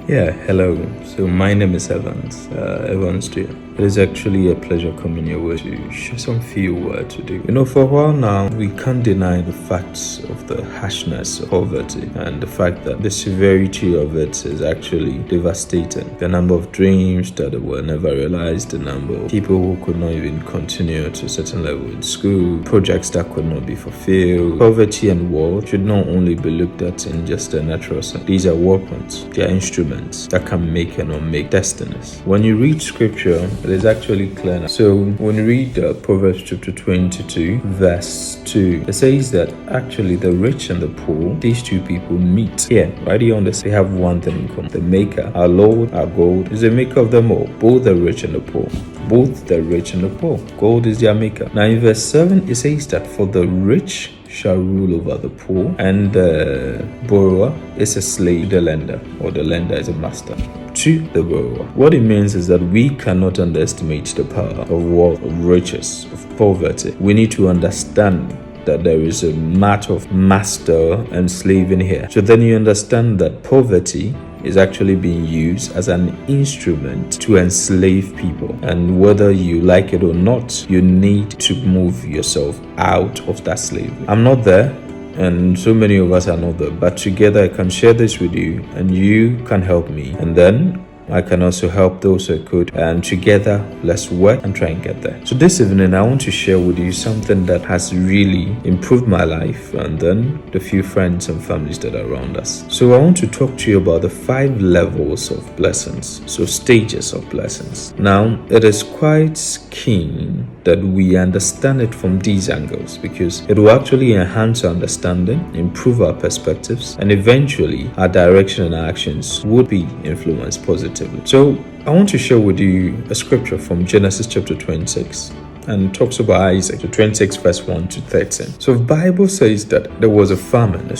Yeah, hello. So my name is Evans too. It is actually a pleasure coming your way to share some few words with you. For a while now, we can't deny the facts of the harshness of poverty and the fact that the severity of it is actually devastating. The number of dreams that were never realized, the number of people who could not even continue to a certain level in school, projects that could not be fulfilled. Poverty and war should not only be looked at in just a natural sense. These are weapons. They are instruments that can make and unmake destinies. When you read scripture, it is actually clear. So when you read Proverbs chapter 22, verse 2, it says that actually the rich and the poor, these two people meet. Here, right here on this, they have one thing in common. The maker, our Lord, our God, is the maker of them all, both the rich and the poor. Both the rich and the poor. God is their maker. Now in verse 7, it says that for the rich shall rule over the poor, and the borrower is a slave to the lender, or the lender is a master to the borrower. What it means is that we cannot underestimate the power of wealth, of riches, of poverty. We need to understand that there is a matter of master and slave in here. So then you understand that poverty is actually being used as an instrument to enslave people. And whether you like it or not, you need to move yourself out of that slavery. I'm not there, and so many of us are not there, but together I can share this with you and you can help me. And then I can also help those who could, and together let's work and try and get there. So this evening I want to share with you something that has really improved my life and then the few friends and families that are around us. So I want to talk to you about the 5 levels of blessings, so stages of blessings. Now it is quite keen that we understand it from these angles because it will actually enhance our understanding, improve our perspectives, and eventually our direction and our actions would be influenced positively. So I want to share with you a scripture from Genesis chapter 26 and talks about Isaac, 26 verse 1 to 13. So the Bible says that there was a famine, a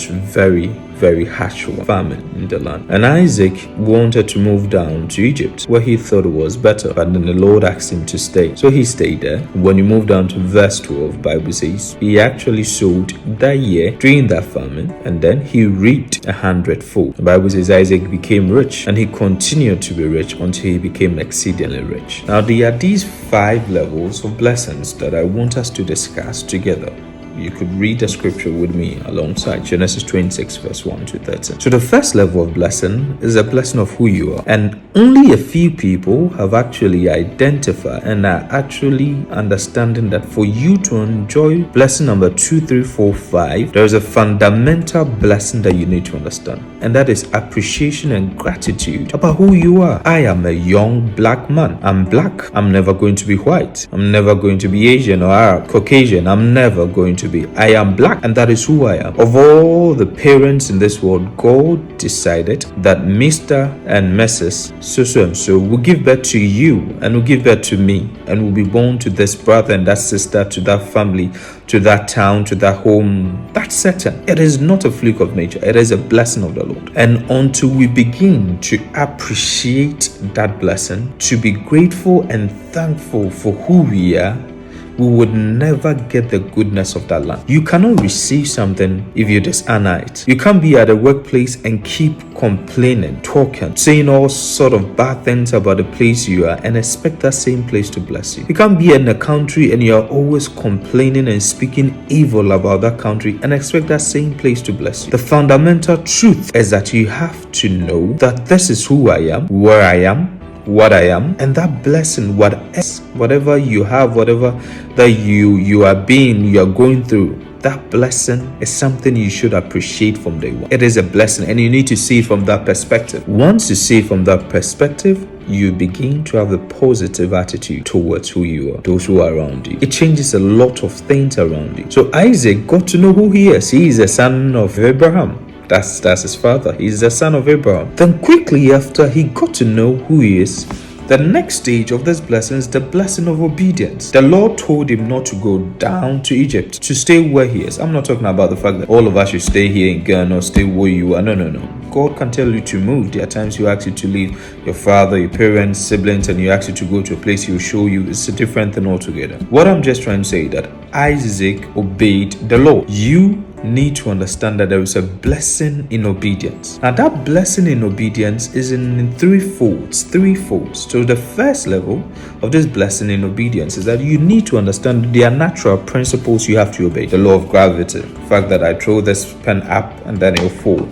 very harsh famine in the land. And Isaac wanted to move down to Egypt where he thought it was better, but then the Lord asked him to stay. So he stayed there. When you move down to verse 12, Bible says he actually sowed that year during that famine and then he reaped 100-fold. The Bible says Isaac became rich and he continued to be rich until he became exceedingly rich. Now there are these 5 levels of blessings that I want us to discuss together. You could read the scripture with me alongside Genesis 26 verse 1 to 13. So the first level of blessing is a blessing of who you are. And only a few people have actually identified and are actually understanding that for you to enjoy blessing number 2, 3, 4, 5, there is a fundamental blessing that you need to understand. And that is appreciation and gratitude about who you are. I am a young black man. I'm black. I'm never going to be white. I'm never going to be Asian or Arab, Caucasian. I'm never going to be. I am black, and that is who I am. Of all the parents in this world, God decided that Mr. and Mrs. so and so will give birth to you and will give birth to me and will be born to this brother and that sister, to that family, to that town, to that home. That's certain. It is not a fluke of nature. It is a blessing of the Lord. And until we begin to appreciate that blessing, to be grateful and thankful for who we are, we would never get the goodness of that land. You cannot receive something if you dishonor it. You can't be at a workplace and keep complaining, talking, saying all sort of bad things about the place you are and expect that same place to bless you. You can't be in a country and you are always complaining and speaking evil about that country and expect that same place to bless you. The fundamental truth is that you have to know that this is who I am, where I am, what I am, and that blessing, whatever you have, whatever that you are going through, that blessing is something you should appreciate from day one. It is a blessing and you need to see it from that perspective. Once you see it from that perspective, you begin to have a positive attitude towards who you are, those who are around you. It changes a lot of things around you. So Isaac got to know who he is. He is a son of Abraham. That's his father. He's the son of Abraham. Then quickly after he got to know who he is, the next stage of this blessing is the blessing of obedience. The Lord told him not to go down to Egypt, to stay where he is. I'm not talking about the fact that all of us should stay here in Ghana or stay where you are. No. God can tell you to move. There are times you ask you to leave your father, your parents, siblings, and you ask you to go to a place he'll show you. It's a different thing altogether. What I'm just trying to say is that Isaac obeyed the Lord. You need to understand that there is a blessing in obedience. Now, that blessing in obedience is in three folds. So the first level of this blessing in obedience is that you need to understand there are natural principles you have to obey. The law of gravity, the fact that I throw this pen up and then it'll fall.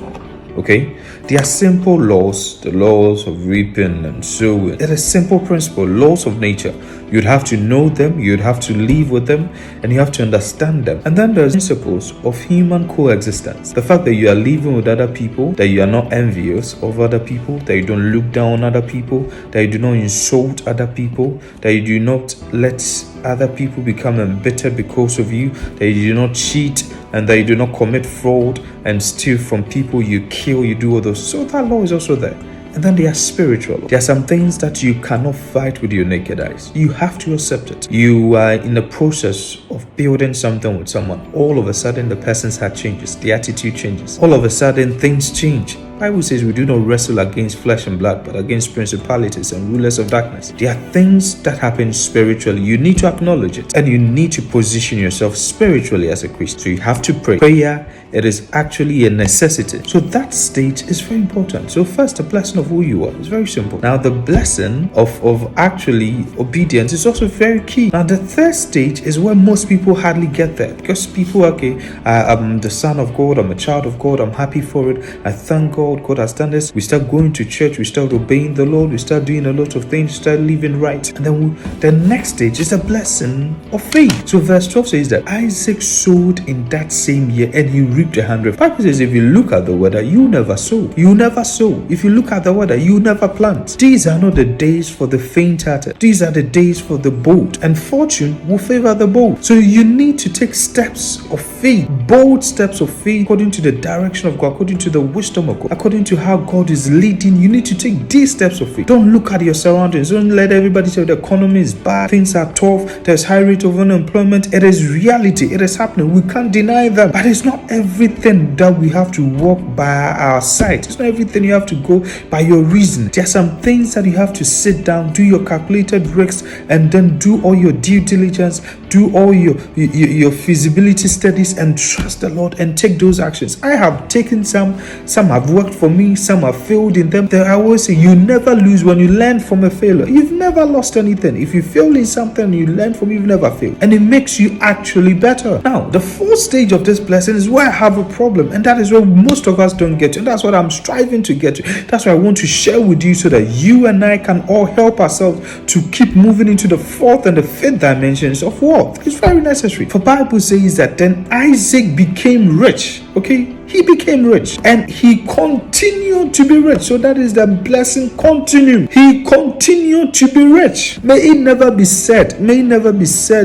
Okay, they are simple laws, the laws of reaping and sowing. It is simple principle, laws of nature. You'd have to know them, you'd have to live with them, and you have to understand them. And then there's principles of human coexistence. The fact that you are living with other people, that you are not envious of other people, that you don't look down on other people, that you do not insult other people, that you do not let other people become embittered because of you, that you do not cheat, and that you do not commit fraud and steal from people, you kill, you do all those. So that law is also there. And then they are spiritual. There are some things that you cannot fight with your naked eyes. You have to accept it. You are in the process of building something with someone. All of a sudden, the person's heart changes. The attitude changes. All of a sudden, things change. Bible says we do not wrestle against flesh and blood, but against principalities and rulers of darkness. There are things that happen spiritually. You need to acknowledge it, and you need to position yourself spiritually as a Christian. So you have to pray. Prayer, it is actually a necessity. So that stage is very important. So first, the blessing of who you are is very simple. Now, the blessing of actually obedience is also very key. Now, the third stage is where most people hardly get there, because people, I'm the son of God, I'm a child of God, I'm happy for it, I thank God. God has done this. We start going to church, we start obeying the Lord, we start doing a lot of things, start living right. And then the next stage is a blessing of faith. So verse 12 says that Isaac sowed in that same year and he reaped 100. Bible says if you look at the weather, you never sow. You never sow. If you look at the weather, you never plant. These are not the days for the faint-hearted. These are the days for the bold. And fortune will favor the bold. So you need to take steps of faith, bold steps of faith, according to the direction of God, according to the wisdom of God, according to how God is leading. You need to take these steps of faith. Don't look at your surroundings. Don't let everybody say the economy is bad, things are tough, there's high rate of unemployment. It is reality. It is happening. We can't deny them. But it's not everything that we have to walk by our sight. It's not everything you have to go by your reason. There are some things that you have to sit down, do your calculated risks, and then do all your due diligence, do all your feasibility studies, and trust the Lord and take those actions. I have taken some have worked for me, some have failed in them. I always say you never lose when you learn from a failure. You've never lost anything. If you fail in something you learn from it, you've never failed, and it makes you actually better. Now, the fourth stage of this blessing is where I have a problem, and that is where most of us don't get to, and that's what I'm striving to get to. That's what I want to share with you, so that you and I can all help ourselves to keep moving into the fourth and the fifth dimensions of wealth. It's very necessary. For Bible says that then Isaac became rich. Okay, he became rich and he continued to be rich. So that is the blessing continuum. He continued to be rich. May it never be said,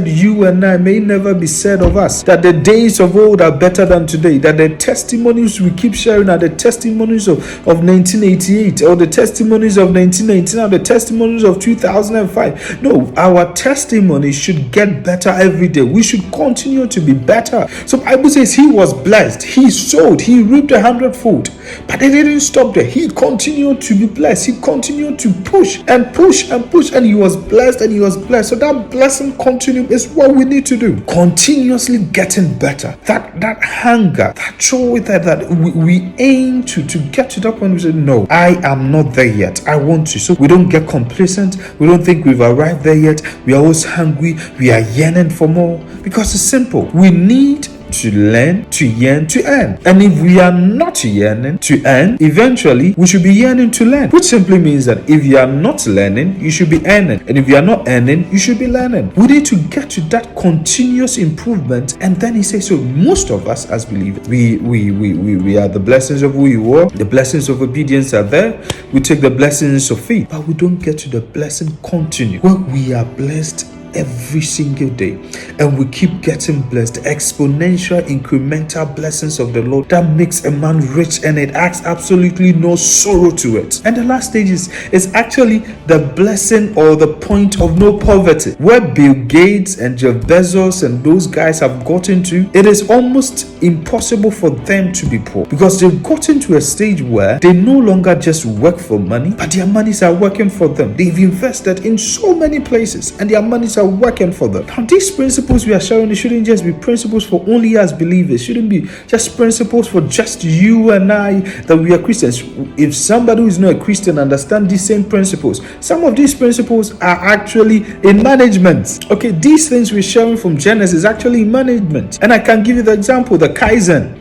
you and I, may it never be said of us that the days of old are better than today, that the testimonies we keep sharing are the testimonies of 1988 or the testimonies of 1999 or the testimonies of 2005. No, our testimony should get better every day. We should continue to be better. So Bible says he was blessed. He sowed, he reaped 100-fold, but it didn't stop there. He continued to be blessed. He continued to push and push and push, and he was blessed and he was blessed. So that blessing continuum is what we need to do. Continuously getting better. That hunger, that joy, that we aim to get to that point. We say, no, I am not there yet. I want to. So we don't get complacent. We don't think we've arrived there yet. We are always hungry. We are yearning for more, because it's simple. We need to learn, to yearn, to earn. And if we are not yearning to earn, eventually we should be yearning to learn, which simply means that if you are not learning, you should be earning, and if you are not earning, you should be learning. We need to get to that continuous improvement. And then he says, so most of us as believers, we are the blessings of who you are. The blessings of obedience are there. We take the blessings of faith, but we don't get to the blessing continuum where we are blessed every single day, and we keep getting blessed. Exponential, incremental blessings of the Lord that makes a man rich, and it adds absolutely no sorrow to it. And the last stage is actually the blessing or the point of no poverty, where Bill Gates and Jeff Bezos and those guys have gotten to. It is almost impossible for them to be poor, because they've gotten to a stage where they no longer just work for money, but their monies are working for them. They've invested in so many places, and their monies are working for them. Now, these principles we are sharing, it shouldn't just be principles for only us believers. It shouldn't be just principles for just you and I that we are Christians. If somebody who is not a Christian understand these same principles, some of these principles are actually in management. Okay, these things we're sharing from Genesis is actually in management. And I can give you the example, the Kaizen.